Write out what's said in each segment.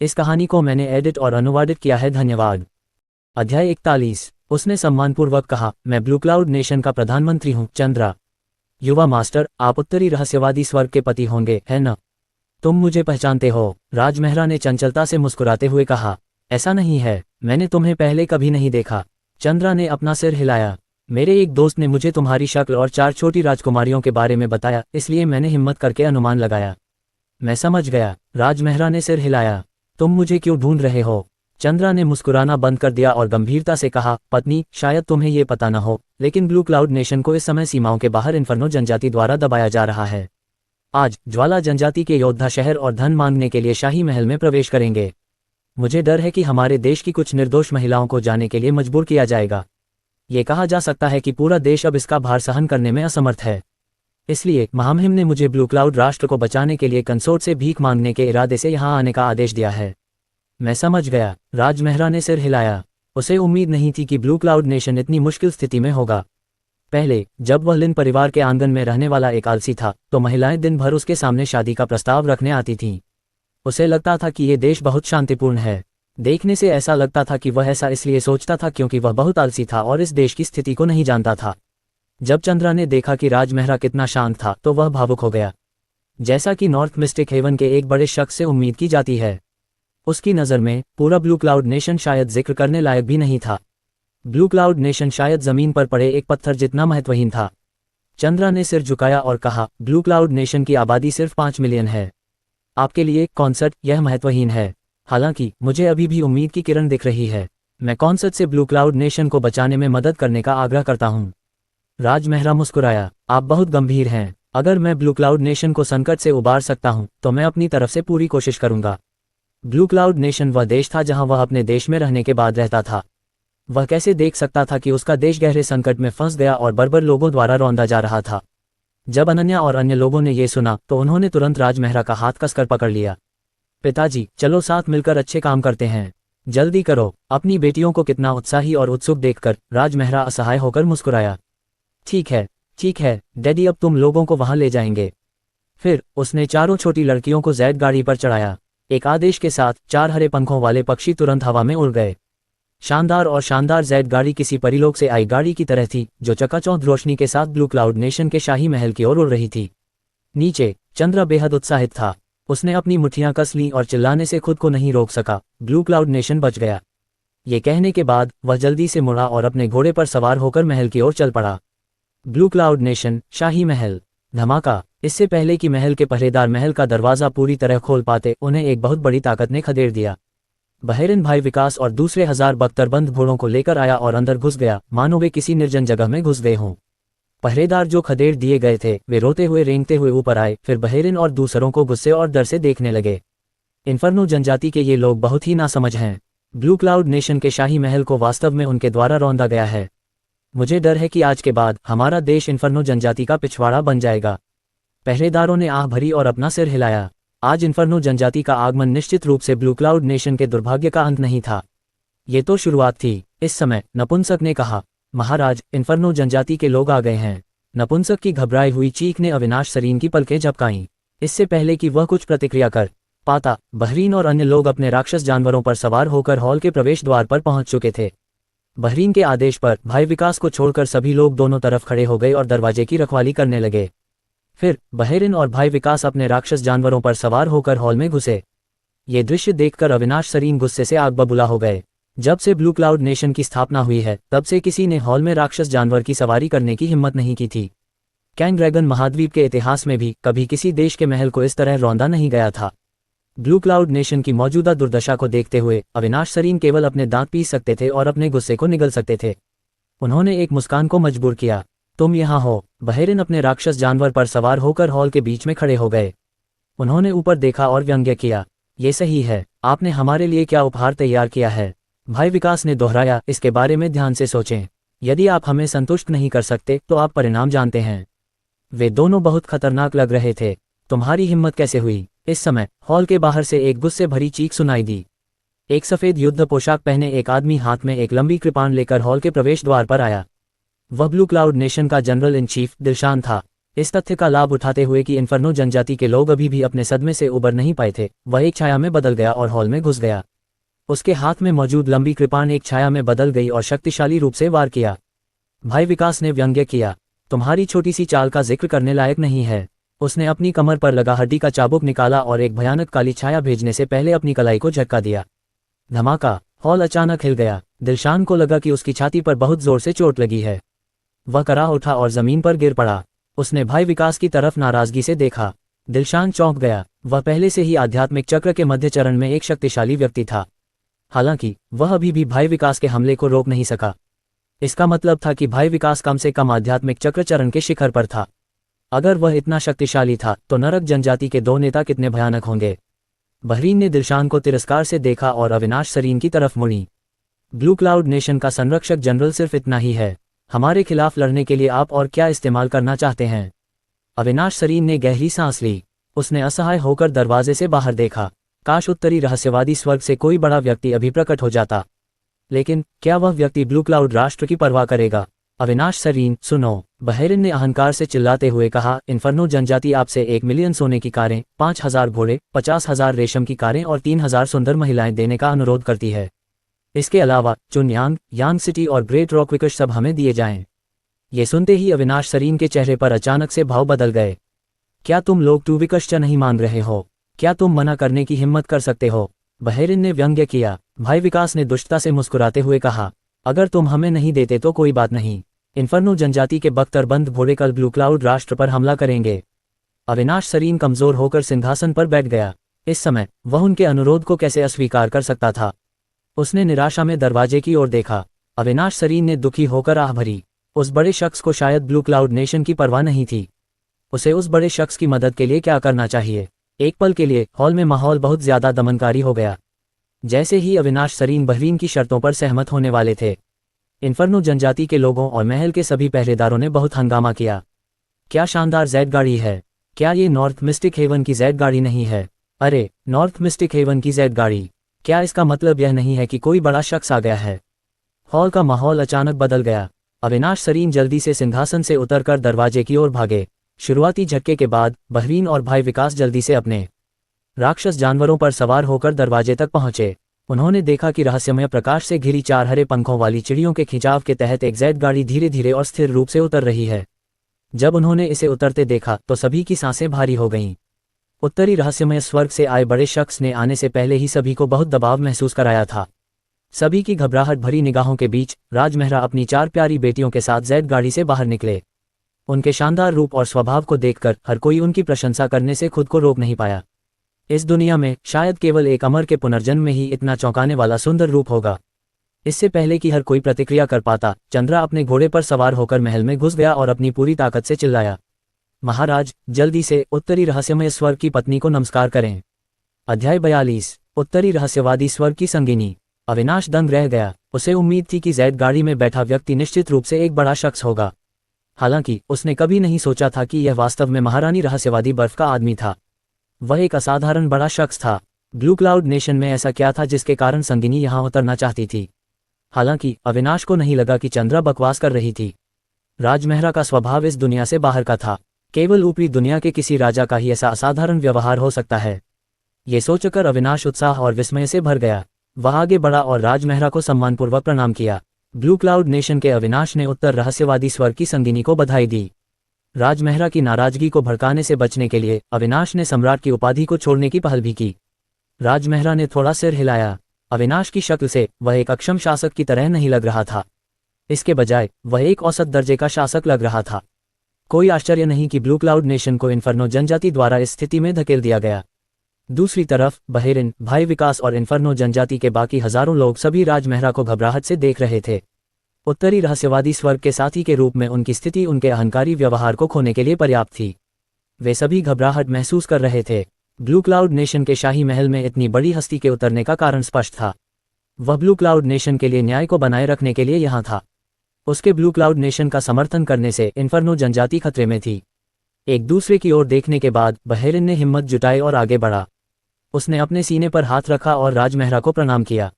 इस कहानी को मैंने एडिट और अनुवादित किया है, धन्यवाद। अध्याय 41। उसने सम्मानपूर्वक कहा, मैं ब्लू क्लाउड नेशन का प्रधानमंत्री हूँ, चंद्रा। युवा मास्टर, आप उत्तरी रहस्यवादी स्वर्ग के पति होंगे, है न? तुम मुझे पहचानते हो? राजमेहरा ने चंचलता से मुस्कुराते हुए कहा। ऐसा नहीं है, मैंने तुम्हें पहले कभी नहीं देखा। चंद्रा ने अपना सिर हिलाया। मेरे एक दोस्त ने मुझे तुम्हारी शक्ल और 4 छोटी राजकुमारियों के बारे में बताया, इसलिए मैंने हिम्मत करके अनुमान लगाया। मैं समझ गया। राजमेहरा ने सिर हिलाया। तुम मुझे क्यों ढूंढ रहे हो? चंद्रा ने मुस्कुराना बंद कर दिया और गंभीरता से कहा, पत्नी, शायद तुम्हें ये पता न हो, लेकिन ब्लू क्लाउड नेशन को इस समय सीमाओं के बाहर इन्फर्नो जनजाति द्वारा दबाया जा रहा है। आज ज्वाला जनजाति के योद्धा शहर और धन मांगने के लिए शाही महल में प्रवेश करेंगे। मुझे डर है कि हमारे देश की कुछ निर्दोष महिलाओं को जाने के लिए मजबूर किया जाएगा। ये कहा जा सकता है कि पूरा देश अब इसका भार सहन करने में असमर्थ है। इसलिए महामहिम ने मुझे ब्लू क्लाउड राष्ट्र को बचाने के लिए कंसोर्ट से भीख मांगने के इरादे से यहाँ आने का आदेश दिया है। मैं समझ गया। राजमेहरा ने सिर हिलाया। उसे उम्मीद नहीं थी कि ब्लू क्लाउड नेशन इतनी मुश्किल स्थिति में होगा। पहले जब वह लिन परिवार के आंगन में रहने वाला एक आलसी था, तो महिलाएं दिन भर उसके सामने शादी का प्रस्ताव रखने आती थीं। उसे लगता था कि ये देश बहुत शांतिपूर्ण है। देखने से ऐसा लगता था कि वह ऐसा इसलिए सोचता था क्योंकि वह बहुत आलसी था और इस देश की स्थिति को नहीं जानता था। जब चंद्रा ने देखा कि राजमेहरा कितना शांत था, तो वह भावुक हो गया, जैसा कि नॉर्थ मिस्टिक हेवन के एक बड़े शख्स से उम्मीद की जाती है। उसकी नज़र में पूरा ब्लू क्लाउड नेशन शायद जिक्र करने लायक भी नहीं था। ब्लू क्लाउड नेशन शायद जमीन पर पड़े एक पत्थर जितना महत्वहीन था। चंद्रा ने सिर झुकाया और कहा, ब्लू क्लाउड नेशन की आबादी सिर्फ 5 मिलियन है। आपके लिए कॉन्सर्ट यह महत्वहीन है। हालांकि मुझे अभी भी उम्मीद की किरण दिख रही है। मैं कॉन्सर्ट से ब्लू क्लाउड नेशन को बचाने में मदद करने का आग्रह करता हूँ। राजमेहरा मुस्कुराया। आप बहुत गंभीर हैं। अगर मैं ब्लू क्लाउड नेशन को संकट से उबार सकता हूँ तो मैं अपनी तरफ से पूरी कोशिश करूंगा। ब्लू क्लाउड नेशन वह देश था जहां वह अपने देश में रहने के बाद रहता था। वह कैसे देख सकता था कि उसका देश गहरे संकट में फंस गया और बर्बर लोगों द्वारा रौंदा जा रहा था। जब अनन्या और अन्य लोगों ने ये सुना तो उन्होंने तुरंत राजमेहरा का हाथ कसकर पकड़ लिया। पिताजी, चलो साथ मिलकर अच्छे काम करते हैं। जल्दी करो। अपनी बेटियों को कितना उत्साही और उत्सुक देखकर राजमेहरा असहाय होकर मुस्कुराया। ठीक है डैडी, अब तुम लोगों को वहां ले जाएंगे। फिर उसने चारों छोटी लड़कियों को जैद गाड़ी पर चढ़ाया। एक आदेश के साथ 4 हरे पंखों वाले पक्षी तुरंत हवा में उड़ गए। शानदार जैद गाड़ी किसी परिलोक से आई गाड़ी की तरह थी, जो चकाचौंध रोशनी के साथ ब्लू क्लाउड नेशन के शाही महल की ओर उड़ रही थी। नीचे चंद्रा बेहद उत्साहित था। उसने अपनी मुट्ठियां कस लीं और चिल्लाने से खुद को नहीं रोक सका, ब्लू क्लाउड नेशन बच गया। ये कहने के बाद वह जल्दी से मुड़ा और अपने घोड़े पर सवार होकर महल की ओर चल पड़ा। ब्लू क्लाउड नेशन शाही महल। धमाका। इससे पहले कि महल के पहरेदार महल का दरवाजा पूरी तरह खोल पाते, उन्हें एक बहुत बड़ी ताकत ने खदेड़ दिया। बहेरिन भाई विकास और दूसरे 1000 बख्तरबंद घोड़ों को लेकर आया और अंदर घुस गया, मानो वे किसी निर्जन जगह में घुस गए हों। पहरेदार जो खदेड़ दिए गए थे, वे रोते हुए रेंगते हुए ऊपर आए। फिर बहेरिन और दूसरों को गुस्से और डर से देखने लगे। इन्फर्नो जनजाति के ये लोग बहुत ही नासमझ हैं। ब्लू क्लाउड नेशन के शाही महल को वास्तव में उनके द्वारा रौंदा गया है। मुझे डर है कि आज के बाद हमारा देश इन्फर्नो जनजाति का पिछवाड़ा बन जाएगा। पहरेदारों ने आह भरी और अपना सिर हिलाया। आज इन्फर्नो जनजाति का आगमन निश्चित रूप से ब्लू क्लाउड नेशन के दुर्भाग्य का अंत नहीं था, ये तो शुरुआत थी। इस समय नपुंसक ने कहा, महाराज, इन्फर्नो जनजाति के लोग आ गए हैं। नपुंसक की घबराई हुई चीख ने अविनाश सरीन की पलकें झपकाईं। इससे पहले कि वह कुछ प्रतिक्रिया कर पाता, बहरीन और अन्य लोग अपने राक्षस जानवरों पर सवार होकर हॉल के प्रवेश द्वार पर पहुंच चुके थे। बहरीन के आदेश पर भाई विकास को छोड़कर सभी लोग दोनों तरफ खड़े हो गए और दरवाजे की रखवाली करने लगे। फिर बहरीन और भाई विकास अपने राक्षस जानवरों पर सवार होकर हॉल में घुसे। ये दृश्य देखकर अविनाश सरीन गुस्से से आग बबूला हो गए। जब से ब्लू क्लाउड नेशन की स्थापना हुई है, तब से किसी ने हॉल में राक्षस जानवर की सवारी करने की हिम्मत नहीं की थी। कैंग ड्रैगन महाद्वीप के इतिहास में भी कभी किसी देश के महल को इस तरह रौंदा नहीं गया था। ब्लू क्लाउड नेशन की मौजूदा दुर्दशा को देखते हुए अविनाश सरीन केवल अपने दांत पीस सकते थे और अपने गुस्से को निगल सकते थे। उन्होंने एक मुस्कान को मजबूर किया। तुम यहाँ हो। बहेरिन अपने राक्षस जानवर पर सवार होकर हॉल के बीच में खड़े हो गए। उन्होंने ऊपर देखा और व्यंग्य किया, ये सही है, आपने हमारे लिए क्या उपहार तैयार किया है? भाई विकास ने दोहराया, इसके बारे में ध्यान से सोचें। यदि आप हमें संतुष्ट नहीं कर सकते तो आप परिणाम जानते हैं। वे दोनों बहुत खतरनाक लग रहे थे। तुम्हारी हिम्मत कैसे हुई? इस समय हॉल के बाहर से एक गुस्से भरी चीख सुनाई दी। एक सफेद युद्ध पोशाक पहने एक आदमी हाथ में एक लंबी कृपाण लेकर हॉल के प्रवेश द्वार पर आया। वह ब्लू क्लाउड नेशन का जनरल इन चीफ दिलशान था। इस तथ्य का लाभ उठाते हुए कि इन्फर्नो जनजाति के लोग अभी भी अपने सदमे से उबर नहीं पाए थे, वह एक छाया में बदल गया और हॉल में घुस गया। उसके हाथ में मौजूद लंबी कृपाण एक छाया में बदल गई और शक्तिशाली रूप से वार किया। भाई विकास ने व्यंग्य किया, तुम्हारी छोटी सी चाल का जिक्र करने लायक नहीं है। उसने अपनी कमर पर लगा हड्डी का चाबुक निकाला और एक भयानक काली छाया भेजने से पहले अपनी कलाई को झटका दिया। धमाका! हॉल अचानक हिल गया। दिलशान को लगा कि उसकी छाती पर बहुत जोर से चोट लगी है। वह कराह उठा और जमीन पर गिर पड़ा। उसने भाई विकास की तरफ नाराजगी से देखा। दिलशान चौंक गया। वह पहले से ही आध्यात्मिक चक्र के मध्य चरण में एक शक्तिशाली व्यक्ति था। हालांकि वह अभी भी भाई विकास के हमले को रोक नहीं सका। इसका मतलब था कि भाई विकास कम से कम आध्यात्मिक चक्र चरण के शिखर पर था। अगर वह इतना शक्तिशाली था तो नरक जनजाति के दो नेता कितने भयानक होंगे। बहरीन ने दिलशान को तिरस्कार से देखा और अविनाश सरीन की तरफ मुड़ी। ब्लू क्लाउड नेशन का संरक्षक जनरल सिर्फ इतना ही है। हमारे खिलाफ लड़ने के लिए आप और क्या इस्तेमाल करना चाहते हैं? अविनाश सरीन ने गहरी सांस ली। उसने असहाय होकर दरवाजे से बाहर देखा। काश उत्तरी रहस्यवादी स्वर्ग से कोई बड़ा व्यक्ति अभी प्रकट हो जाता। लेकिन क्या वह व्यक्ति ब्लू क्लाउड राष्ट्र की परवाह करेगा? अविनाश सरीन, सुनो, बहरीन ने अहंकार से चिल्लाते हुए कहा, इन्फर्नो जनजाति आपसे 1 मिलियन सोने की कारें, 5,000 घोड़े, 50,000 रेशम की कारें और 3,000 सुंदर महिलाएं देने का अनुरोध करती है। इसके अलावा चुनयांग, यांग सिटी और ग्रेट रॉकविकश सब हमें दिए जाएं। ये सुनते ही अविनाश सरीन के चेहरे पर अचानक से भाव बदल गए। क्या तुम लोग टूविकश्च नहीं मान रहे हो? क्या तुम मना करने की हिम्मत कर सकते हो? बहरीन ने व्यंग्य किया। भाई विकास ने दुष्टता से मुस्कुराते हुए कहा, अगर तुम हमें नहीं देते तो कोई बात नहीं। इन्फर्नो जनजाति के बख्तरबंद घोड़े कल ब्लू क्लाउड राष्ट्र पर हमला करेंगे। अविनाश सरीन कमजोर होकर सिंहासन पर बैठ गया। इस समय वह उनके अनुरोध को कैसे अस्वीकार कर सकता था? उसने निराशा में दरवाजे की ओर देखा। अविनाश सरीन ने दुखी होकर आह भरी। उस बड़े शख्स को शायद ब्लू क्लाउड नेशन की परवाह नहीं थी। उसे उस बड़े शख्स की मदद के लिए क्या करना चाहिए? एक पल के लिए हॉल में माहौल बहुत ज्यादा दमनकारी हो गया। जैसे ही अविनाश सरीन बहरीन की शर्तों पर सहमत होने वाले थे, इन्फर्नो जनजाति के लोगों और महल के सभी पहरेदारों ने बहुत हंगामा किया। क्या शानदार जेड गाड़ी है! क्या ये नॉर्थ मिस्टिक हेवन की जेड गाड़ी नहीं है? अरे, नॉर्थ मिस्टिक हेवन की जेड गाड़ी! क्या इसका मतलब यह नहीं है कि कोई बड़ा शख्स आ गया है? हॉल का माहौल अचानक बदल गया। अविनाश सरीन जल्दी से सिंहासन से उतरकर दरवाजे की ओर भागे। शुरुआती झटके के बाद बहरीन और भाई विकास जल्दी से अपने राक्षस जानवरों पर सवार होकर दरवाजे तक पहुंचे। उन्होंने देखा कि रहस्यमय प्रकाश से घिरी 4 हरे पंखों वाली चिड़ियों के खिंचाव के तहत एक जेड गाड़ी धीरे धीरे और स्थिर रूप से उतर रही है। जब उन्होंने इसे उतरते देखा तो सभी की सांसें भारी हो गईं। उत्तरी रहस्यमय स्वर्ग से आए बड़े शख्स ने आने से पहले ही सभी को बहुत दबाव महसूस कराया था। सभी की घबराहट भरी निगाहों के बीच राजमहरा अपनी 4 प्यारी बेटियों के साथ जेड गाड़ी से बाहर निकले। उनके शानदार रूप और स्वभाव को देखकर हर कोई उनकी प्रशंसा करने से खुद को रोक नहीं पाया। इस दुनिया में शायद केवल एक अमर के पुनर्जन्म में ही इतना चौंकाने वाला सुंदर रूप होगा। इससे पहले कि हर कोई प्रतिक्रिया कर पाता, चंद्रा अपने घोड़े पर सवार होकर महल में घुस गया और अपनी पूरी ताकत से चिल्लाया, महाराज, जल्दी से उत्तरी रहस्यमय स्वर्ग की पत्नी को नमस्कार करें। अध्याय 42। उत्तरी रहस्यवादी स्वर्ग की संगिनी। अविनाश दंग रह गया। उसे उम्मीद थी कि जेड गाड़ी में बैठा व्यक्ति निश्चित रूप से एक बड़ा शख्स होगा। हालांकि उसने कभी नहीं सोचा था कि यह वास्तव में महारानी रहस्यवादी बर्फ का आदमी था। वह एक असाधारण बड़ा शख्स था। ब्लू क्लाउड नेशन में ऐसा क्या था जिसके कारण संगिनी यहां उतरना चाहती थी? हालांकि अविनाश को नहीं लगा कि चंद्रा बकवास कर रही थी। राजमहरा का स्वभाव इस दुनिया से बाहर का था। केवल ऊपरी दुनिया के किसी राजा का ही ऐसा असाधारण व्यवहार हो सकता है। ये सोचकर अविनाश उत्साह और विस्मय से भर गया। वह आगे बढ़ा और राजमहरा को सम्मानपूर्वक प्रणाम किया। ब्लू क्लाउड नेशन के अविनाश ने उत्तर रहस्यवादी स्वर्ग की संगिनी को बधाई दी। राजमहरा की नाराजगी को भड़काने से बचने के लिए अविनाश ने सम्राट की उपाधि को छोड़ने की पहल भी की। राजमहरा ने थोड़ा सिर हिलाया। अविनाश की शक्ल से वह एक अक्षम शासक की तरह नहीं लग रहा था। इसके बजाय वह एक औसत दर्जे का शासक लग रहा था। कोई आश्चर्य नहीं कि ब्लू क्लाउड नेशन को इन्फर्नो जनजाति द्वारा इस स्थिति में धकेल दिया गया। दूसरी तरफ बहरीन, भाई विकास और इन्फर्नो जनजाति के बाकी हजारों लोग सभी राजमहरा को घबराहट से देख रहे थे। उत्तरी रहस्यवादी स्वर्ग के साथी के रूप में उनकी स्थिति उनके अहंकारी व्यवहार को खोने के लिए पर्याप्त थी। वे सभी घबराहट महसूस कर रहे थे। ब्लू क्लाउड नेशन के शाही महल में इतनी बड़ी हस्ती के उतरने का कारण स्पष्ट था। वह ब्लू क्लाउड नेशन के लिए न्याय को बनाए रखने के लिए यहाँ था। उसके ब्लू क्लाउड नेशन का समर्थन करने से इन्फर्नो जनजाति खतरे में थी। एक दूसरे की ओर देखने के बाद बहरीन ने हिम्मत जुटाई और आगे बढ़ा। उसने अपने सीने पर हाथ रखा और राजमहरा को प्रणाम किया।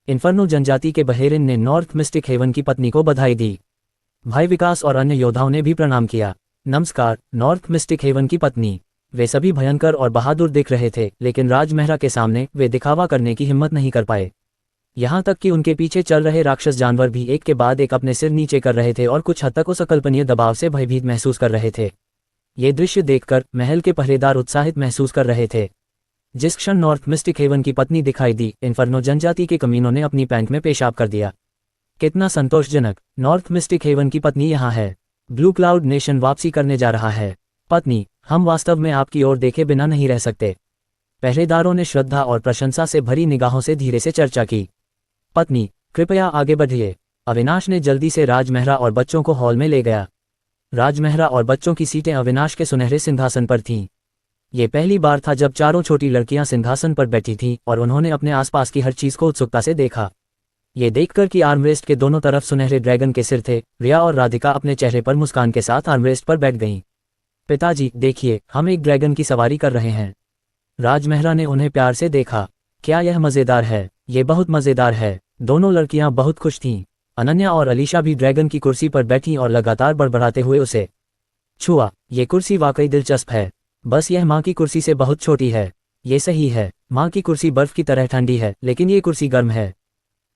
इन्फर्नो जनजाति के बहरीन ने नॉर्थ मिस्टिक हेवन की पत्नी को बधाई दी। भाई विकास और अन्य योद्धाओं ने भी प्रणाम किया। नमस्कार। नॉर्थ मिस्टिक हेवन की पत्नी। वे सभी भयंकर और बहादुर दिख रहे थे, लेकिन राजमहरा के सामने वे दिखावा करने की हिम्मत नहीं कर पाए। यहाँ तक कि उनके पीछे चल रहे राक्षस जानवर भी एक के बाद एक अपने सिर नीचे कर रहे थे और कुछ हद तक उस अकल्पनीय दबाव से भयभीत महसूस कर रहे थे। ये दृश्य देखकर महल के पहरेदार उत्साहित महसूस कर रहे थे। जिस क्षण नॉर्थ मिस्टिक हेवन की पत्नी दिखाई दी, इन्फर्नो जनजाति के कमीनों ने अपनी पैंट में पेशाब कर दिया। कितना संतोषजनक, नॉर्थ मिस्टिक हेवन की पत्नी यहाँ है। ब्लू क्लाउड नेशन वापसी करने जा रहा है। पत्नी, हम वास्तव में आपकी ओर देखे बिना नहीं रह सकते। पहरेदारों ने श्रद्धा और प्रशंसा से भरी निगाहों से धीरे से चर्चा की। पत्नी, कृपया आगे बढ़िए। अविनाश ने जल्दी से राजमहरा और बच्चों को हॉल में ले गया। राजमहरा और बच्चों की सीटें अविनाश के सुनहरे सिंहासन पर थीं। ये पहली बार था जब चारों छोटी लड़कियां सिंहासन पर बैठी थीं और उन्होंने अपने आसपास की हर चीज को उत्सुकता से देखा। ये देखकर कि आर्मरेस्ट के दोनों तरफ सुनहरे ड्रैगन के सिर थे, रिया और राधिका अपने चेहरे पर मुस्कान के साथ आर्मरेस्ट पर बैठ गईं। पिताजी, देखिए, हम एक ड्रैगन की सवारी कर रहे हैं। राजमहरा ने उन्हें प्यार से देखा। क्या यह मजेदार है? ये बहुत मजेदार है। दोनों लड़कियां बहुत खुश थीं। अनन्या और अलीशा भी ड्रैगन की कुर्सी पर बैठीं और लगातार बड़बड़ाते हुए उसे छुआ। ये कुर्सी वाकई दिलचस्प है। बस यह माँ की कुर्सी से बहुत छोटी है। ये सही है, माँ की कुर्सी बर्फ की तरह ठंडी है, लेकिन ये कुर्सी गर्म है।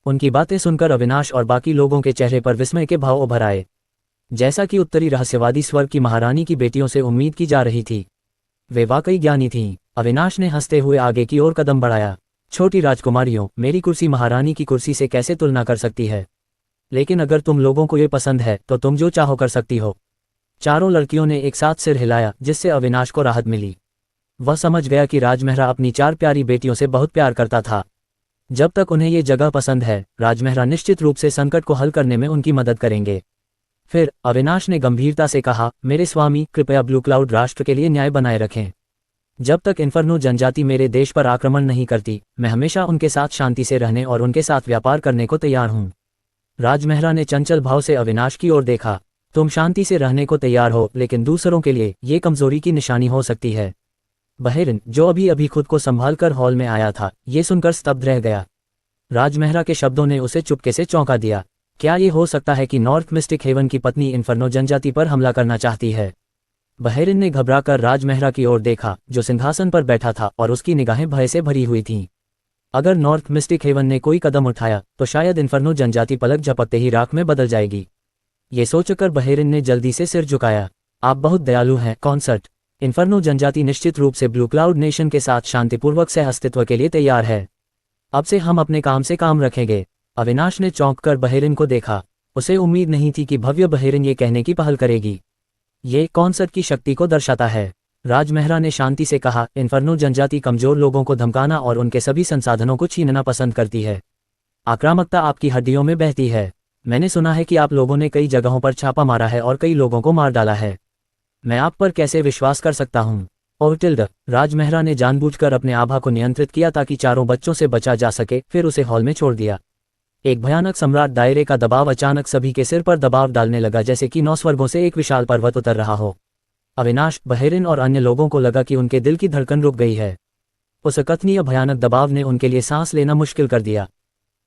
उनकी बातें सुनकर अविनाश और बाकी लोगों के चेहरे पर विस्मय के भाव उभर आए। जैसा कि उत्तरी रहस्यवादी स्वर्ग की महारानी की बेटियों से उम्मीद की जा रही थी, वे वाकई ज्ञानी थीं। अविनाश ने हंसते हुए आगे की ओर कदम बढ़ाया। छोटी राजकुमारियों, मेरी कुर्सी महारानी की कुर्सी से कैसे तुलना कर सकती है? लेकिन अगर तुम लोगों को ये पसंद है तो तुम जो चाहो कर सकती हो। चारों लड़कियों ने एक साथ सिर हिलाया, जिससे अविनाश को राहत मिली। वह समझ गया कि राजमहरा अपनी चार प्यारी बेटियों से बहुत प्यार करता था। जब तक उन्हें ये जगह पसंद है, राजमहरा निश्चित रूप से संकट को हल करने में उनकी मदद करेंगे। फिर अविनाश ने गंभीरता से कहा, मेरे स्वामी, कृपया ब्लू क्लाउड राष्ट्र के लिए न्याय बनाए रखें। जब तक इन्फर्नो जनजाति मेरे देश पर आक्रमण नहीं करती, मैं हमेशा उनके साथ शांति से रहने और उनके साथ व्यापार करने को तैयार हूँ। राजमहरा ने चंचल भाव से अविनाश की ओर देखा। तुम शांति से रहने को तैयार हो, लेकिन दूसरों के लिए ये कमजोरी की निशानी हो सकती है। बहेरिन, जो अभी अभी खुद को संभाल कर हॉल में आया था, ये सुनकर स्तब्ध रह गया। राजमहरा के शब्दों ने उसे चुपके से चौंका दिया। क्या ये हो सकता है कि नॉर्थ मिस्टिक हेवन की पत्नी इन्फर्नो जनजाति पर हमला करना चाहती है? बहेरिन ने घबराकर राजमहरा की ओर देखा, जो सिंहासन पर बैठा था, और उसकी निगाहें भय से भरी हुई थीं। अगर नॉर्थ मिस्टिक हेवन ने कोई कदम उठाया तो शायद इन्फर्नो जनजाति पलक झपकते ही राख में बदल जाएगी। ये सोचकर बहेरिन ने जल्दी से सिर झुकाया। आप बहुत दयालु हैं, कॉन्सर्ट। इन्फर्नो जनजाति निश्चित रूप से ब्लू क्लाउड नेशन के साथ शांतिपूर्वक सह अस्तित्व के लिए तैयार है। अब से हम अपने काम से काम रखेंगे। अविनाश ने चौंक कर बहेरिन को देखा। उसे उम्मीद नहीं थी कि भव्य बहेरिन ये कहने की पहल करेगी। ये कॉन्सर्ट की शक्ति को दर्शाता है। राजमहरा ने शांति से कहा, इन्फर्नो जनजाति कमजोर लोगों को धमकाना और उनके सभी संसाधनों को छीनना पसंद करती है। आक्रामकता आपकी हड्डियों में बहती है। मैंने सुना है कि आप लोगों ने कई जगहों पर छापा मारा है और कई लोगों को मार डाला है। मैं आप पर कैसे विश्वास कर सकता हूँ? ओटिल्ड, राजमहरा ने जानबूझकर अपने आभा को नियंत्रित किया ताकि चारों बच्चों से बचा जा सके, फिर उसे हॉल में छोड़ दिया। एक भयानक सम्राट दायरे का दबाव अचानक सभी के सिर पर दबाव डालने लगा, जैसे कि 9 स्वर्गों से एक विशाल पर्वत उतर रहा हो। अविनाश, बहेरिन और अन्य लोगों को लगा कि उनके दिल की धड़कन रुक गई है। उस अकथनीय भयानक दबाव ने उनके लिए सांस लेना मुश्किल कर दिया।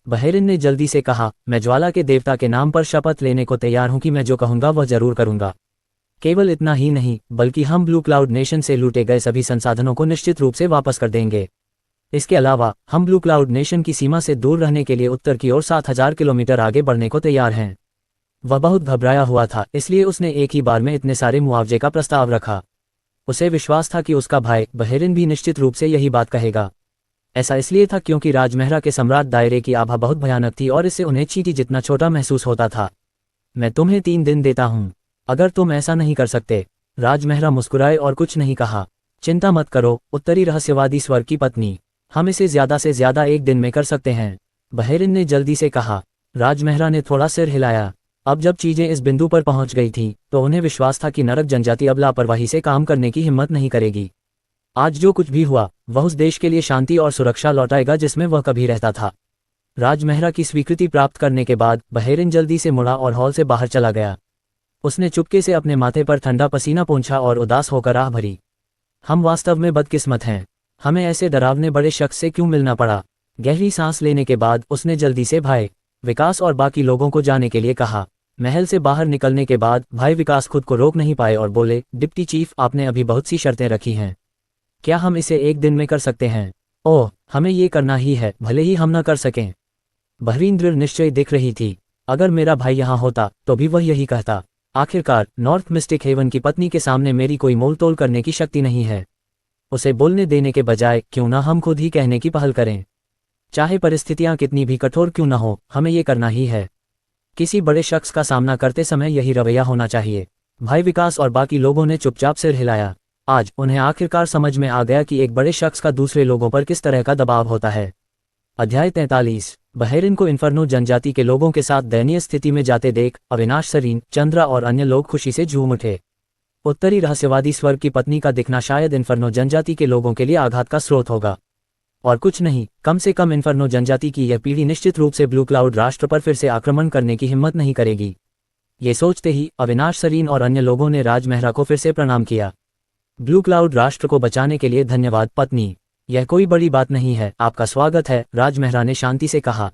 बहेरिन ने जल्दी से कहा, मैं ज्वाला के देवता के नाम पर शपथ लेने को तैयार हूं कि मैं जो कहूंगा वह जरूर करूंगा। केवल इतना ही नहीं, बल्कि हम ब्लू क्लाउड नेशन से लूटे गए सभी संसाधनों को निश्चित रूप से वापस कर देंगे। इसके अलावा हम ब्लू क्लाउड नेशन की सीमा से दूर रहने के लिए उत्तर की ओर 7000 किलोमीटर आगे बढ़ने को तैयार हैं। वह बहुत घबराया हुआ था, इसलिए उसने एक ही बार में इतने सारे मुआवजे का प्रस्ताव रखा। उसे विश्वास था कि उसका भाई बहेरिन भी निश्चित रूप से यही बात कहेगा। ऐसा इसलिए था क्योंकि राजमहरा के सम्राट दायरे की आभा बहुत भयानक थी और इससे उन्हें चींटी जितना छोटा महसूस होता था। मैं तुम्हें 3 दिन देता हूँ, अगर तुम ऐसा नहीं कर सकते। राजमहरा मुस्कुराए और कुछ नहीं कहा। चिंता मत करो, उत्तरी रहस्यवादी स्वर्ग की पत्नी, हम इसे ज्यादा से ज्यादा 1 दिन में कर सकते हैं। बहेरिन ने जल्दी से कहा। राजमहरा ने थोड़ा सिर हिलाया। अब जब चीजें इस बिंदु पर पहुंच गई थीं, तो उन्हें विश्वास था कि नरक जनजाति अब लापरवाही से काम करने की हिम्मत नहीं करेगी। आज जो कुछ भी हुआ, वह उस देश के लिए शांति और सुरक्षा लौटाएगा जिसमें वह कभी रहता था। राजमहरा की स्वीकृति प्राप्त करने के बाद बहेरिन जल्दी से मुड़ा और हॉल से बाहर चला गया। उसने चुपके से अपने माथे पर ठंडा पसीना पोंछा और उदास होकर आह भरी। हम वास्तव में बदकिस्मत हैं। हमें ऐसे डरावने बड़े शख्स से क्यों मिलना पड़ा? गहरी सांस लेने के बाद उसने जल्दी से भाई, विकास और बाकी लोगों को जाने के लिए कहा। महल से बाहर निकलने के बाद भाई विकास खुद को रोक नहीं पाए और बोले, डिप्टी चीफ, आपने अभी बहुत सी शर्तें रखी हैं। क्या हम इसे एक दिन में कर सकते हैं? ओह, हमें ये करना ही है, भले ही हम न कर सकें। बहरीन दृढ़ निश्चय दिख रही थी। अगर मेरा भाई यहाँ होता तो भी वह यही कहता। आखिरकार नॉर्थ मिस्टिक हेवन की पत्नी के सामने मेरी कोई मोल तोल करने की शक्ति नहीं है। उसे बोलने देने के बजाय क्यों ना हम खुद ही कहने की पहल करें। चाहे परिस्थितियां कितनी भी कठोर क्यों न हो, हमें ये करना ही है। किसी बड़े शख्स का सामना करते समय यही रवैया होना चाहिए। भाई विकास और बाकी लोगों ने चुपचाप सिर हिलाया। आज उन्हें आखिरकार समझ में आ गया कि एक बड़े शख्स का दूसरे लोगों पर किस तरह का दबाव होता है। अध्याय 43। बहरीन को इन्फर्नो जनजाति के लोगों के साथ दयनीय स्थिति में जाते देख अविनाश, सरीन, चंद्रा और अन्य लोग खुशी से झूम उठे। उत्तरी रहस्यवादी स्वर्ग की पत्नी का दिखना शायद इन्फर्नो जनजाति के लोगों के लिए आघात का स्रोत होगा। और कुछ नहीं, कम से कम इन्फर्नो जनजाति की यह पीढ़ी निश्चित रूप से ब्लू क्लाउड राष्ट्र पर फिर से आक्रमण करने की हिम्मत नहीं करेगी। ये सोचते ही अविनाश, सरीन और अन्य लोगों ने राजमहरा को फिर से प्रणाम किया। ब्लू क्लाउड राष्ट्र को बचाने के लिए धन्यवाद पत्नी। यह कोई बड़ी बात नहीं है, आपका स्वागत है, राजमहरा ने शांति से कहा।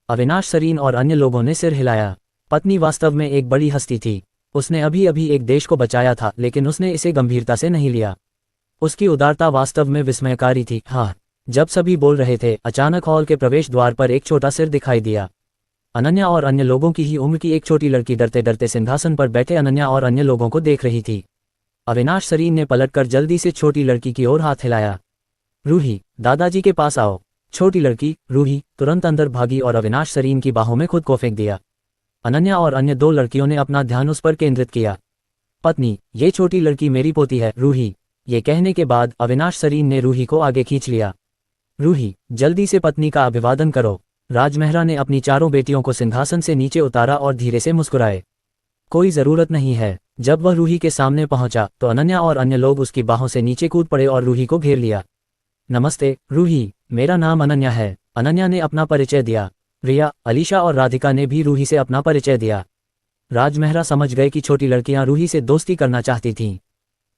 अविनाश, सरीन और अन्य लोगों ने सिर हिलाया। पत्नी वास्तव में एक बड़ी हस्ती थी। उसने अभी अभी एक देश को बचाया था, लेकिन उसने इसे गंभीरता से नहीं लिया। उसकी उदारता वास्तव में विस्मयकारी थी। हाँ, जब सभी बोल रहे थे, अचानक हॉल के प्रवेश द्वार पर एक छोटा सिर दिखाई दिया। अनन्या और अन्य लोगों की ही उम्र की एक छोटी लड़की डरते डरते सिंहासन पर बैठे अनन्या और अन्य लोगों को देख रही थी। अविनाश, सरीन ने पलटकर जल्दी से छोटी लड़की की ओर हाथ हिलाया। रूही, दादाजी के पास आओ। छोटी लड़की रूही तुरंत अंदर भागी और अविनाश, सरीन की बाहों में खुद को फेंक दिया। अनन्या और अन्य दो लड़कियों ने अपना ध्यान उस पर केंद्रित किया। पत्नी, ये छोटी लड़की मेरी पोती है, रूही। ये कहने के बाद अविनाश, सरीन ने रूही को आगे खींच लिया। रूही, जल्दी से पत्नी का अभिवादन करो। राजमहरा ने अपनी चारों बेटियों को सिंहासन से नीचे उतारा और धीरे से मुस्कुराए। कोई जरूरत नहीं है। जब वह रूही के सामने पहुंचा तो अनन्या और अन्य लोग उसकी बाहों से नीचे कूद पड़े और रूही को घेर लिया। नमस्ते रूही, मेरा नाम अनन्या है। अनन्या ने अपना परिचय दिया। रिया, अलीशा और राधिका ने भी रूही से अपना परिचय दिया। राजमहरा समझ गए कि छोटी लड़कियां रूही से दोस्ती करना चाहती थीं।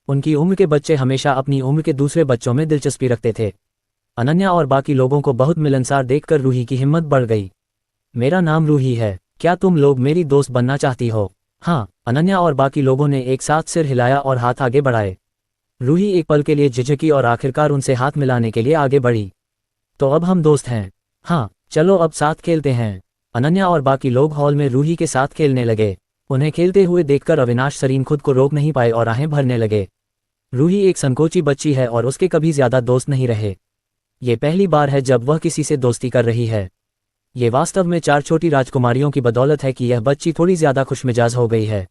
उनकी उम्र के बच्चे हमेशा अपनी उम्र के दूसरे बच्चों में दिलचस्पी रखते थे। अनन्या और बाकी लोगों को बहुत मिलनसार देखकर रूही की हिम्मत बढ़ गई। मेरा नाम रूही है, क्या तुम लोग मेरी दोस्त बनना चाहती हो? हाँ, अनन्या और बाकी लोगों ने एक साथ सिर हिलाया और हाथ आगे बढ़ाए। रूही एक पल के लिए झिझकी और आखिरकार उनसे हाथ मिलाने के लिए आगे बढ़ी। तो अब हम दोस्त हैं। हाँ, चलो अब साथ खेलते हैं। अनन्या और बाकी लोग हॉल में रूही के साथ खेलने लगे। उन्हें खेलते हुए देखकर अविनाश, सरीन खुद को रोक नहीं पाए और आहें भरने लगे। रूही एक संकोची बच्ची है और उसके कभी ज्यादा दोस्त नहीं रहे। ये पहली बार है जब वह किसी से दोस्ती कर रही है। ये वास्तव में 4 छोटी राजकुमारियों की बदौलत है कि यह बच्ची थोड़ी ज्यादा खुशमिजाज हो गई है।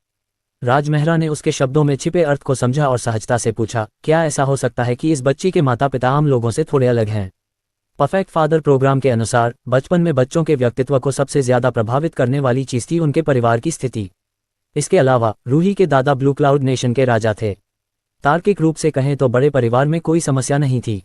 राजमहरा ने उसके शब्दों में छिपे अर्थ को समझा और सहजता से पूछा, क्या ऐसा हो सकता है कि इस बच्ची के माता पिता आम लोगों से थोड़े अलग हैं? परफेक्ट फादर प्रोग्राम के अनुसार बचपन में बच्चों के व्यक्तित्व को सबसे ज्यादा प्रभावित करने वाली चीज थी उनके परिवार की स्थिति। इसके अलावा रूही के दादा ब्लू क्लाउड नेशन के राजा थे। तार्किक रूप से कहें तो बड़े परिवार में कोई समस्या नहीं थी।